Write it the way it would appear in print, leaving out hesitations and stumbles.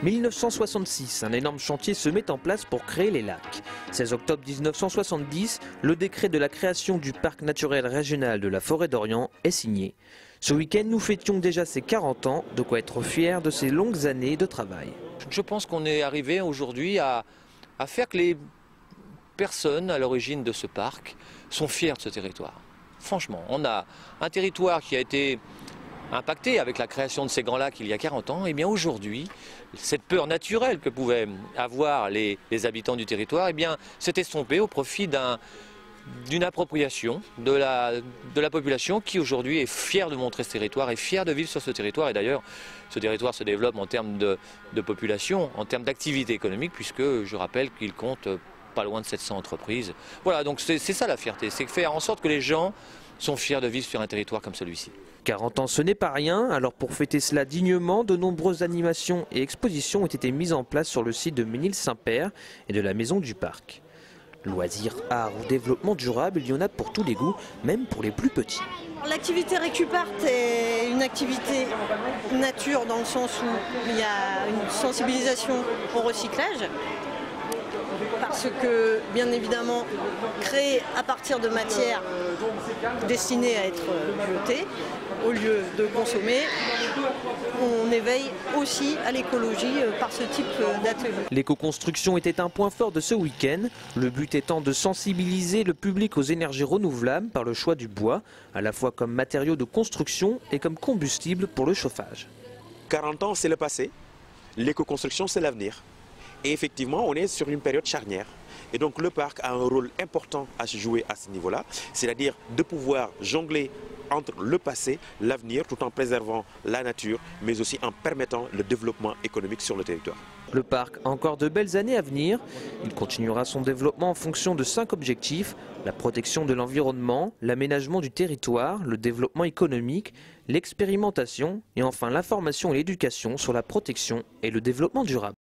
1966, un énorme chantier se met en place pour créer les lacs. 16 octobre 1970, le décret de la création du parc naturel régional de la Forêt d'Orient est signé. Ce week-end, nous fêtions déjà ses 40 ans, de quoi être fiers de ces longues années de travail. Je pense qu'on est arrivé aujourd'hui à faire que les personnes à l'origine de ce parc sont fiers de ce territoire. Franchement, on a un territoire qui a été impacté avec la création de ces grands lacs il y a 40 ans, et bien aujourd'hui, cette peur naturelle que pouvaient avoir les habitants du territoire, et bien s'est estompée au profit d'une appropriation de la population qui aujourd'hui est fière de montrer ce territoire, est fière de vivre sur ce territoire. Et d'ailleurs, ce territoire se développe en termes de population, en termes d'activité économique, puisque je rappelle qu'il compte pas loin de 700 entreprises. Voilà, donc c'est ça la fierté, c'est faire en sorte que les gens sont fiers de vivre sur un territoire comme celui-ci. 40 ans, ce n'est pas rien, alors pour fêter cela dignement, de nombreuses animations et expositions ont été mises en place sur le site de Ménil-Saint-Père et de la Maison du Parc. Loisirs, art ou développement durable, il y en a pour tous les goûts, même pour les plus petits. L'activité Récupart est une activité nature dans le sens où il y a une sensibilisation au recyclage. Parce que, bien évidemment, créé à partir de matières destinées à être jetées, au lieu de consommer, on éveille aussi à l'écologie par ce type d'atelier. L'éco-construction était un point fort de ce week-end, le but étant de sensibiliser le public aux énergies renouvelables par le choix du bois, à la fois comme matériau de construction et comme combustible pour le chauffage. 40 ans, c'est le passé, l'éco-construction, c'est l'avenir. Et effectivement, on est sur une période charnière. Et donc le parc a un rôle important à jouer à ce niveau-là, c'est-à-dire de pouvoir jongler entre le passé, l'avenir, tout en préservant la nature, mais aussi en permettant le développement économique sur le territoire. Le parc a encore de belles années à venir. Il continuera son développement en fonction de 5 objectifs: la protection de l'environnement, l'aménagement du territoire, le développement économique, l'expérimentation et enfin l'information et l'éducation sur la protection et le développement durable.